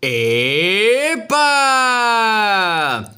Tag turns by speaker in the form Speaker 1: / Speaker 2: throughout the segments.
Speaker 1: ¡Epa!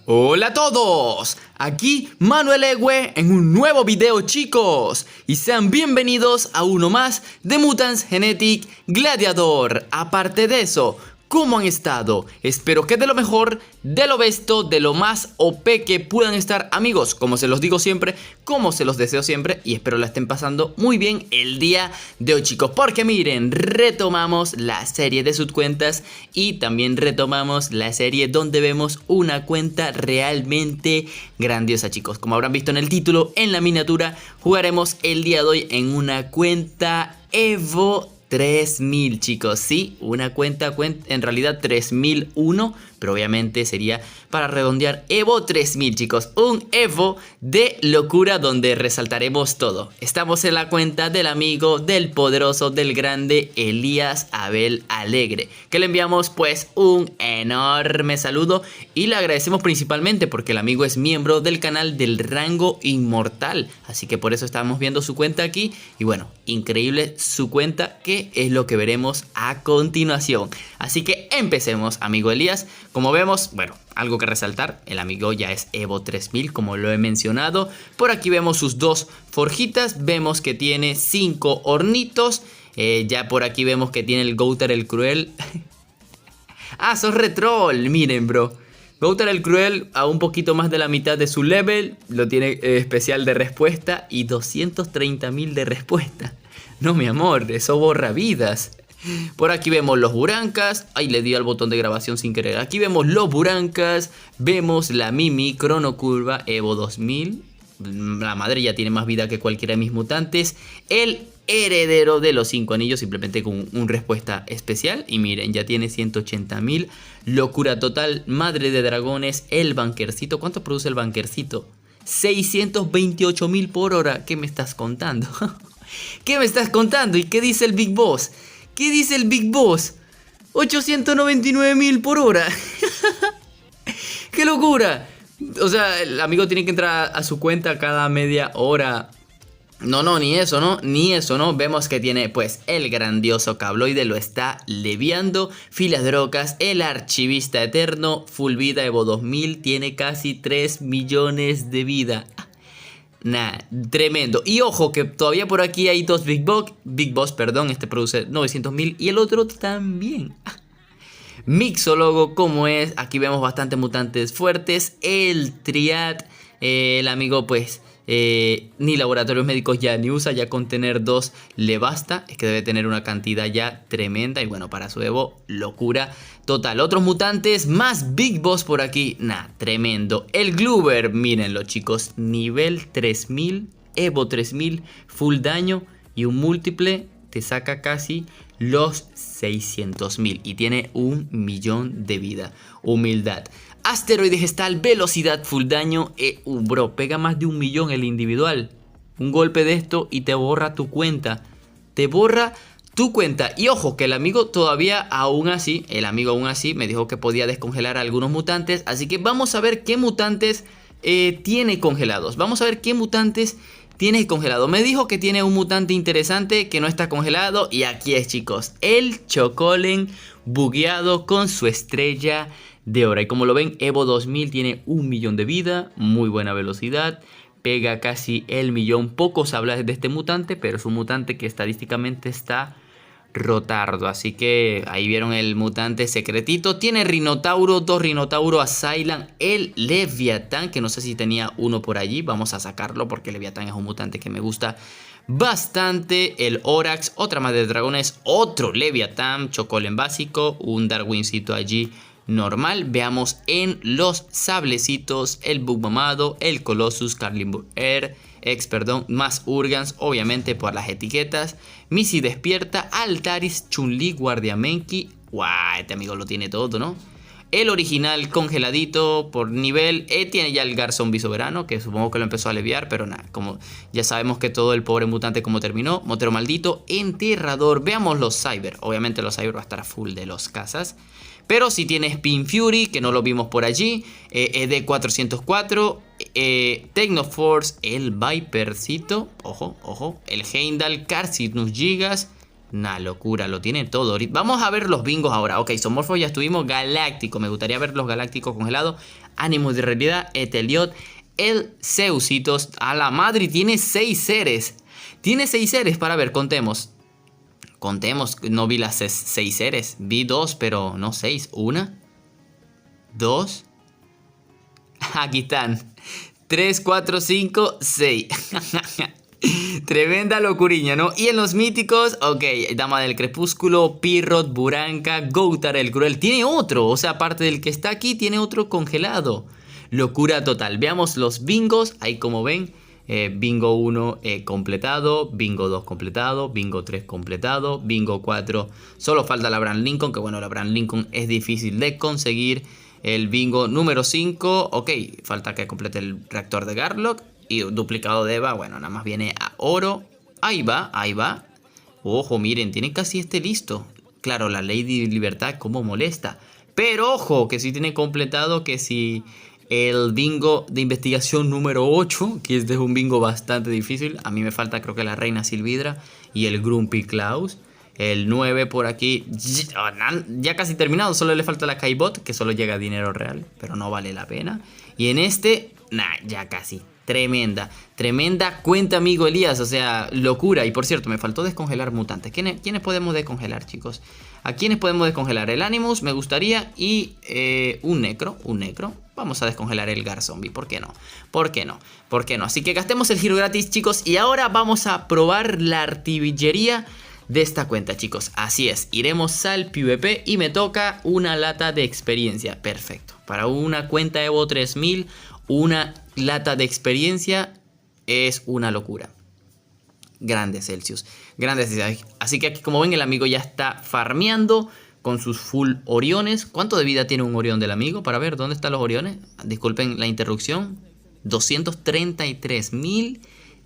Speaker 1: Hola a todos, aquí Manuel Ewe en un nuevo video, chicos, y sean bienvenidos a uno más de Mutants Genetic Gladiator. Aparte de eso, ¿cómo han estado? Espero que de lo mejor, de lo besto, de lo más OP que puedan estar, amigos. Como se los digo siempre, como se los deseo siempre, y espero la estén pasando muy bien el día de hoy, chicos. Porque miren, retomamos la serie de subcuentas y también retomamos la serie donde vemos una cuenta realmente grandiosa, chicos. Como habrán visto en el título, en la miniatura, jugaremos el día de hoy en una cuenta Evo 3000, chicos, sí, una cuenta en realidad 3001, pero obviamente sería para redondear Evo 3000, chicos, un Evo de locura donde resaltaremos todo. Estamos en la cuenta del amigo, del poderoso, del grande Elías Abel Alegre, que le enviamos pues un enorme saludo y le agradecemos principalmente porque el amigo es miembro del canal del rango inmortal, así que por eso estamos viendo su cuenta aquí y bueno, increíble su cuenta, que es lo que veremos a continuación. Así que empecemos, amigo Elías. Como vemos, bueno, algo que resaltar, el amigo ya es Evo 3000, como lo he mencionado. Por aquí vemos sus dos forjitas, vemos que tiene 5 hornitos. Ya por aquí vemos que tiene el Gouter el Cruel. Ah, sos retroll, miren, bro. Gouter el Cruel a un poquito más de la mitad de su level, lo tiene especial de respuesta y 230.000 de respuesta. No, mi amor, eso borra vidas. Por aquí vemos los Burancas. Ay, le di al botón de grabación sin querer. Aquí vemos los Burancas. Vemos la Mimi Cronocurva Evo 2000. La madre ya tiene más vida que cualquiera de mis mutantes. El heredero de los 5 anillos, simplemente con un respuesta especial. Y miren, ya tiene 180.000. Locura total. Madre de dragones. El banquercito. ¿Cuánto produce el banquercito? 628.000 por hora. ¿Qué me estás contando? ¿Qué me estás contando? ¿Y qué dice el Big Boss? ¿Qué dice el Big Boss? 899.000 por hora. ¡Qué locura! O sea, el amigo tiene que entrar a su cuenta cada media hora. No, ni eso, ¿no? Ni eso, ¿no? Vemos que tiene, pues, el grandioso cabloide, lo está leviando. Filas de rocas, el archivista eterno, full vida Evo 2000, tiene casi 3 millones de vida. Nah, tremendo. Y ojo que todavía por aquí hay dos Big Boss, perdón, este produce 900.000 y el otro también. Mixólogo, como es, aquí vemos bastantes mutantes fuertes. El Triad, el amigo pues ni laboratorios médicos ya ni usa, ya con tener 2 le basta. Es que debe tener una cantidad ya tremenda y bueno, para su Evo, locura total. Otros mutantes, más Big Boss por aquí, nah, tremendo. El Gloober, mírenlo, chicos, nivel 3000, Evo 3000, full daño y un múltiple te saca casi los 600.000 y tiene 1.000.000 de vida. Humildad. Asteroide gestal, velocidad, full daño. Bro, pega más de 1.000.000 el individual. Un golpe de esto y te borra tu cuenta. Te borra tu cuenta. Y ojo, que el amigo todavía aún así, me dijo que podía descongelar a algunos mutantes. Así que vamos a ver qué mutantes tiene congelados. Vamos a ver qué mutantes tiene congelado. Me dijo que tiene un mutante interesante que no está congelado. Y aquí es, chicos, el Chocolen bugueado con su estrella de oro. Y como lo ven, Evo 2000 tiene 1.000.000 de vida, muy buena velocidad, pega casi el 1.000.000. Poco se habla de este mutante, pero es un mutante que estadísticamente está rotardo. Así que ahí vieron el mutante secretito. Tiene Rinotauro, 2 Rinotauro, Asylum, el Leviatán, que no sé si tenía uno por allí. Vamos a sacarlo porque el Leviatán es un mutante que me gusta bastante. El Orax, otra madre de dragones, otro Leviatán, Chocolen básico, un Darwincito allí normal. Veamos en los sablecitos, el Bug mamado, el Colossus, Carlin Air, más Urgans, obviamente por las etiquetas. Missy despierta, Altaris, Chun-Li, Guardiamenki. Guau, este amigo lo tiene todo, ¿no? El original congeladito por nivel. Tiene ya el Gar Zombie soberano, que supongo que lo empezó a aliviar, pero nada, como ya sabemos que todo el pobre mutante como terminó. Motero maldito, enterrador. Veamos los Cyber. Obviamente los Cyber va a estar a full de los casas. Pero si tiene Spin Fury, que no lo vimos por allí, ED 404, Technoforce, el Vipercito, ojo, el Heimdall, Carcinus Gigas, Una locura, lo tiene todo. Vamos a ver los bingos ahora. Ok, Somorfo ya estuvimos. Galáctico, me gustaría ver los galácticos congelados. Ánimos de realidad, Eteliot, el Zeusitos. A la madre, tiene 6 seres. Tiene 6 seres para ver, contemos. Contemos, no vi las 6 seres. Vi 2, pero no 6. 1, 2. Aquí están. 3, 4, 5, 6. Tremenda locuriña, ¿no? Y en los míticos, ok, Dama del Crepúsculo, Pirrot, Buranka, Goutar el Cruel. Tiene otro, o sea, aparte del que está aquí, tiene otro congelado. Locura total. Veamos los bingos, ahí como ven. Bingo 1 completado, Bingo 2 completado, Bingo 3 completado, Bingo 4. Solo falta la Abraham Lincoln, que bueno, la Abraham Lincoln es difícil de conseguir. El bingo número 5, ok, falta que complete el reactor de Garlock. Y duplicado de Eva, bueno, nada más viene a oro. Ahí va, ahí va. Ojo, miren, tiene casi este listo. Claro, la Lady Libertad como molesta. Pero ojo, que sí tiene completado, que si el bingo de investigación número 8, que este es un bingo bastante difícil. A mí me falta creo que la Reina Silvidra y el Grumpy Klaus. El 9 por aquí, ya casi terminado, solo le falta la Kaibot, que solo llega a dinero real, pero no vale la pena. Y en este, ya casi. Tremenda, tremenda cuenta, amigo Elías, o sea, locura. Y por cierto, me faltó descongelar mutantes. ¿Quiénes podemos descongelar, chicos? ¿A quiénes podemos descongelar? El Animus me gustaría y un Necro. Vamos a descongelar el Gar Zombie, ¿por qué no? ¿Por qué no? ¿Por qué no? Así que gastemos el giro gratis, chicos. Y ahora vamos a probar la artillería de esta cuenta, chicos. Así es, iremos al PvP y me toca una lata de experiencia. Perfecto, para una cuenta Evo 3000, una lata de experiencia es una locura. Grande Celsius, grande Celsius. Así que aquí como ven el amigo ya está farmeando con sus full Oriones. ¿Cuánto de vida tiene un Orión del amigo? Para ver, ¿dónde están los Oriones? Disculpen la interrupción. 233.000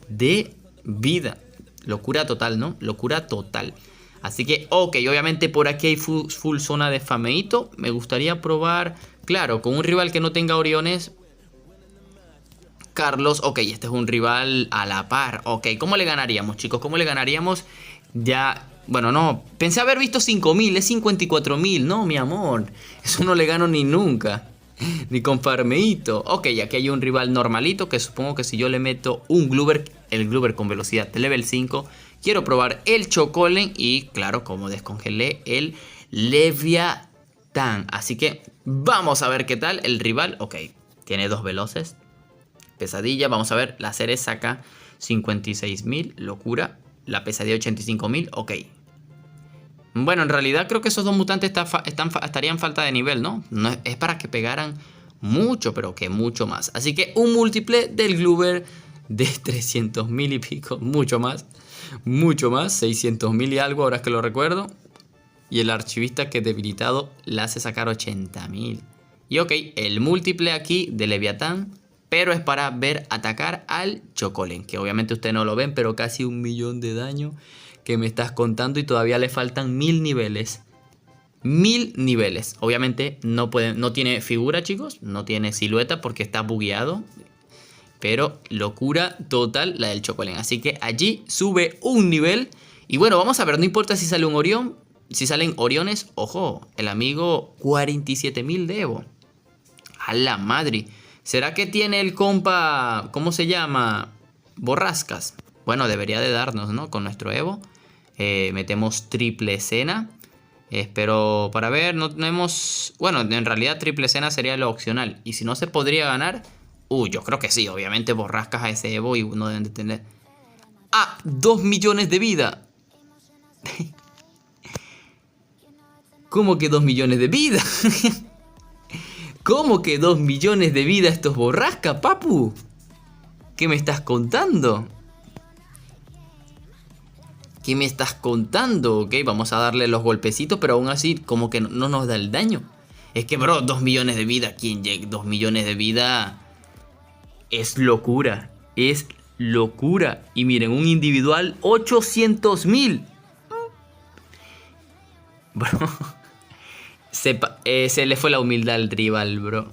Speaker 1: de vida. Locura total, ¿no? Locura total. Así que, ok, obviamente por aquí hay full zona de fameito. Me gustaría probar, claro, con un rival que no tenga Oriones. Carlos, ok, este es un rival a la par. Ok, ¿cómo le ganaríamos, chicos? ¿Cómo le ganaríamos? Ya, bueno, no, pensé haber visto 5.000, es 54.000. No, mi amor, eso no le gano ni nunca. Ni con farmeito. Ok, aquí hay un rival normalito que supongo que si yo le meto un Gloober, el Gloober con velocidad de level 5, quiero probar el Chocolen y claro, como descongelé el Leviatán. Así que vamos a ver qué tal el rival. Ok, tiene 2 veloces. Pesadilla, vamos a ver, la Ceres saca 56.000, locura. La pesadilla 85.000, ok. Bueno, en realidad creo que esos 2 mutantes estarían falta de nivel, ¿no? No es para que pegaran mucho, pero que mucho más. Así que un múltiple del Gloober de 300.000 y pico, mucho más, 600.000 y algo, ahora es que lo recuerdo. Y el archivista que debilitado le hace sacar 80.000. Y ok, el múltiple aquí de Leviatán, pero es para ver atacar al Chocolen, que obviamente ustedes no lo ven, pero casi 1.000.000 de daño que me estás contando y todavía le faltan 1.000 niveles. 1.000 niveles. Obviamente no tiene figura, chicos, no tiene silueta porque está bugueado. Pero locura total la del Chocolen. Así que allí sube un nivel. Y bueno, vamos a ver, no importa si sale un Orión. Si salen Oriones, ojo, el amigo 47.000 de Evo. A la madre. ¿Será que tiene el compa, cómo se llama? Borrascas. Bueno, debería de darnos, ¿no? Con nuestro Evo. Metemos triple escena. Pero para ver, no tenemos... Bueno, en realidad triple escena sería lo opcional. Y si no se podría ganar... yo creo que sí. Obviamente borrascas a ese Evo y no deben de tener... 2 millones de vida. ¿Cómo que 2 millones de vida? ¿Cómo que 2 millones de vida estos borrascas, papu? ¿Qué me estás contando? ¿Qué me estás contando? Ok, vamos a darle los golpecitos, pero aún así como que no nos da el daño. Es que, bro, 2 millones de vida. ¿Quién llega? 2 millones de vida es locura. Es locura. Y miren, un individual 800.000. Bro, se le fue la humildad al rival, bro.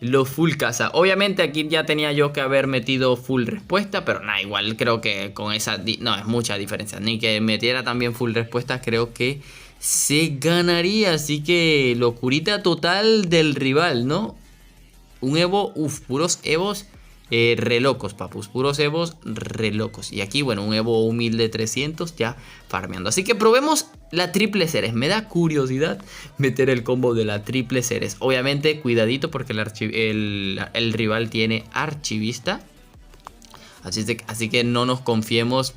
Speaker 1: los full casa. Obviamente aquí ya tenía yo que haber metido full respuesta, pero nada, igual creo que con esa... No, es mucha diferencia. Ni que metiera también full respuesta, creo que se ganaría. Así que locurita total del rival, ¿no? Un Evo, puros Evos re locos, papus. Puros Evos re locos. Y aquí, bueno, un Evo humilde 300 ya farmeando. Así que probemos la triple Ceres. Me da curiosidad meter el combo de la triple Ceres. Obviamente, cuidadito porque el rival tiene archivista. Así que no nos confiemos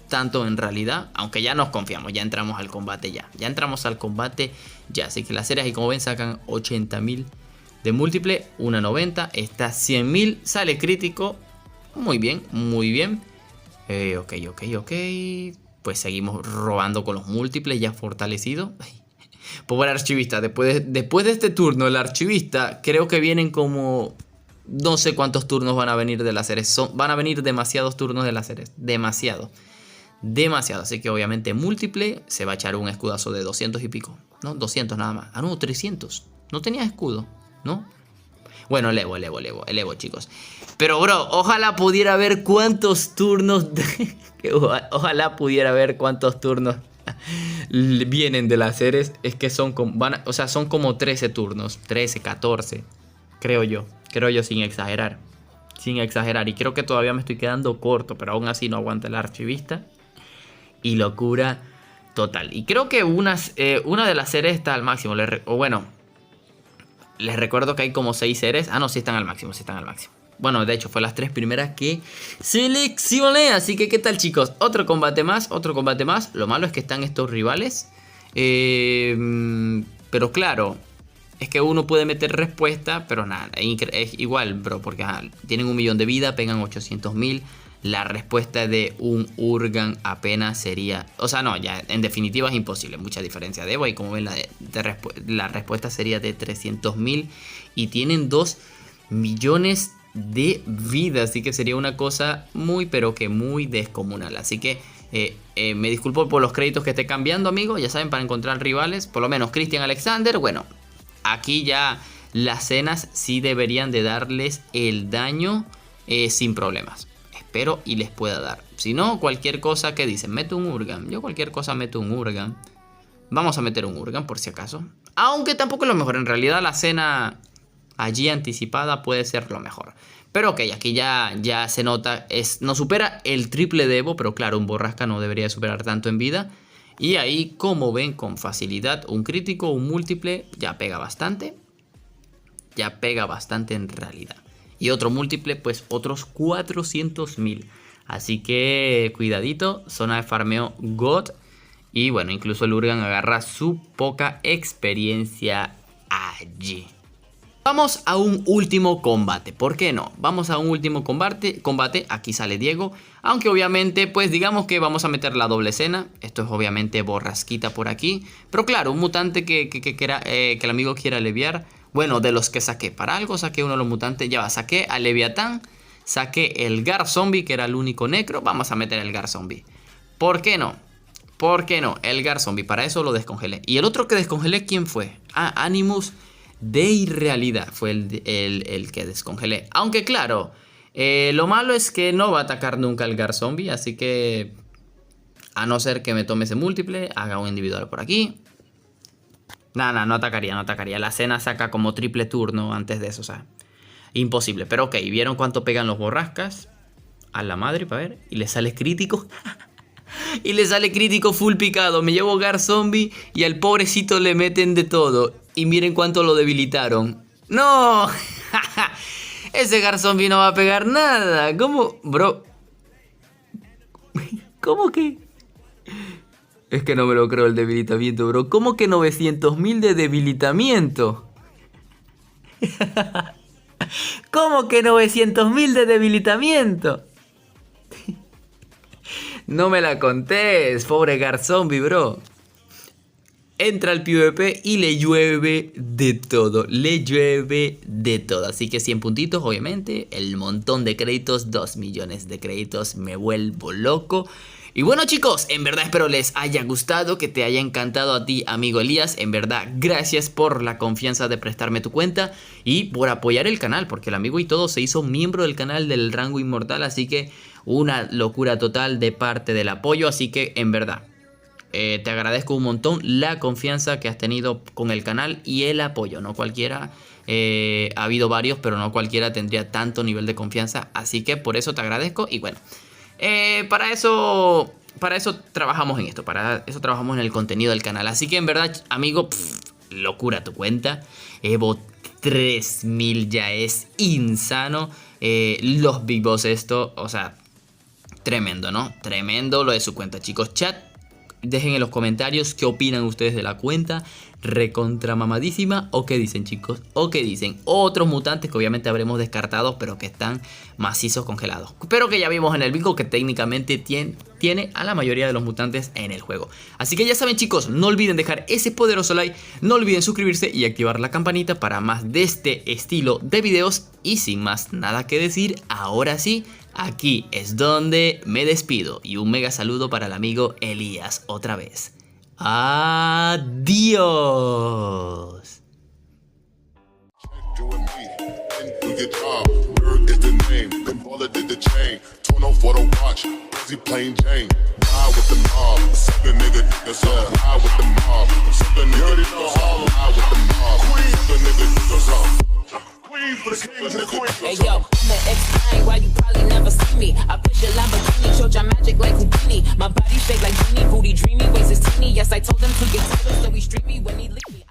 Speaker 1: tanto en realidad. Aunque ya nos confiamos, ya entramos al combate ya. Ya entramos al combate ya. Así que las Ceres, y como ven, sacan 80.000 de múltiple, una 90, está 100.000, sale crítico. Muy bien, muy bien. Ok. Pues seguimos robando con los múltiples ya fortalecido. Pobre archivista, después de este turno, el archivista, creo que vienen como... No sé cuántos turnos van a venir de las Ceres. Van a venir demasiados turnos de las Ceres. Demasiado. Así que obviamente múltiple se va a echar un escudazo de 200 y pico. No, 200 nada más. Ah, no, 300. No tenía escudo, ¿no? Bueno, el Evo, chicos. Pero, bro, ojalá pudiera ver cuántos turnos... ojalá pudiera ver cuántos turnos vienen de las Ceres. Es que son como... o sea, son como 13 turnos. 13, 14. Creo yo, sin exagerar. Y creo que todavía me estoy quedando corto. Pero aún así no aguanta el archivista. Y locura total. Y creo que una de las Ceres está al máximo. Les recuerdo que hay como 6 Ceres. Ah, no, sí están al máximo, Bueno, de hecho, fue las 3 primeras que seleccioné. Así que, ¿qué tal, chicos? Otro combate más. Lo malo es que están estos rivales. Pero claro, es que uno puede meter respuesta, pero nada, es igual, bro. Porque tienen 1.000.000 de vida, pegan 800.000. La respuesta de un Urgan apenas sería... O sea, no, ya en definitiva es imposible. Mucha diferencia de Evo. Y como ven, la respuesta sería de 300.000. Y tienen 2 millones de vida. Así que sería una cosa muy, pero que muy descomunal. Así que me disculpo por los créditos que esté cambiando, amigos. Ya saben, para encontrar rivales. Por lo menos Christian Alexander. Bueno, aquí ya las cenas sí deberían de darles el daño sin problemas. Espero y les pueda dar. Si no, cualquier cosa que dicen, meto un Urgan. Yo cualquier cosa meto un Urgan. Vamos a meter un Urgan por si acaso. Aunque tampoco es lo mejor. En realidad la cena allí anticipada puede ser lo mejor. Pero ok, aquí ya se nota. No supera el triple de Evo. Pero claro, un borrasca no debería superar tanto en vida. Y ahí, como ven, con facilidad, un crítico, un múltiple, ya pega bastante. Ya pega bastante en realidad. Y otro múltiple, pues otros 400.000. Así que cuidadito, zona de farmeo God. Y bueno, incluso el Urgan agarra su poca experiencia allí. Vamos a un último combate, ¿por qué no? Vamos a un último combate, aquí sale Diego. Aunque obviamente, pues digamos que vamos a meter la doble escena. Esto es obviamente borrasquita por aquí. Pero claro, un mutante que el amigo quiera aliviar. Bueno, de los que saqué, para algo saqué uno de los mutantes. Ya va, saqué a Leviatán, saqué el Gar Zombie, que era el único necro. Vamos a meter el Gar Zombie. ¿Por qué no? El Gar Zombie, para eso lo descongelé. Y el otro que descongelé, ¿quién fue? Ah, Animus de Irrealidad fue el que descongelé. Aunque claro, lo malo es que no va a atacar nunca el Gar Zombie. Así que, a no ser que me tome ese múltiple, haga un individual por aquí. No atacaría. La cena saca como triple turno antes de eso, o sea, imposible. Pero ok, ¿vieron cuánto pegan los borrascas? A la madre, para ver. Y le sale crítico. Y le sale crítico full picado. Me llevo Gar Zombie y al pobrecito le meten de todo. Y miren cuánto lo debilitaron. ¡No! Ese Gar Zombie no va a pegar nada. ¿Cómo? Bro. ¿Cómo que? Es que no me lo creo el debilitamiento, bro. ¿Cómo que 900.000 de debilitamiento? ¿Cómo que 900.000 de debilitamiento? No me la contés, pobre Gar Zombie, bro. entra al PvP y le llueve de todo. Le llueve de todo. Así que 100 puntitos, obviamente. El montón de créditos, 2 millones de créditos. Me vuelvo loco. Y bueno chicos, en verdad espero les haya gustado, que te haya encantado a ti, amigo Elías. En verdad, gracias por la confianza de prestarme tu cuenta y por apoyar el canal, porque el amigo y todo se hizo miembro del canal del Rango Inmortal. Así que una locura total de parte del apoyo. Así que en verdad, te agradezco un montón la confianza que has tenido con el canal y el apoyo. No cualquiera, ha habido varios, pero no cualquiera tendría tanto nivel de confianza. Así que por eso te agradezco y bueno. Para eso trabajamos en esto, para eso trabajamos en el contenido del canal. Así que en verdad, amigo, locura tu cuenta. Evo 3000 ya es insano. Los Big Boss esto, o sea, tremendo, ¿no? Tremendo lo de su cuenta, chicos. Chat, dejen en los comentarios qué opinan ustedes de la cuenta. Recontra mamadísima. ¿O qué dicen, chicos? ¿O qué dicen? Otros mutantes que obviamente habremos descartado, pero que están macizos congelados. Pero que ya vimos en el bingo que técnicamente tiene a la mayoría de los mutantes en el juego. Así que ya saben, chicos, no olviden dejar ese poderoso like. No olviden suscribirse y activar la campanita para más de este estilo de videos. Y sin más nada que decir, ahora sí, aquí es donde me despido. Y un mega saludo para el amigo Elías otra vez. Adiós.
Speaker 2: Hey yo, I'ma explain why you probably never see me. I push a Lamborghini, show your magic like Houdini. My body shake like Genie, booty dreamy, waist is teeny. Yes, I told him to get tighter, so he streamy when he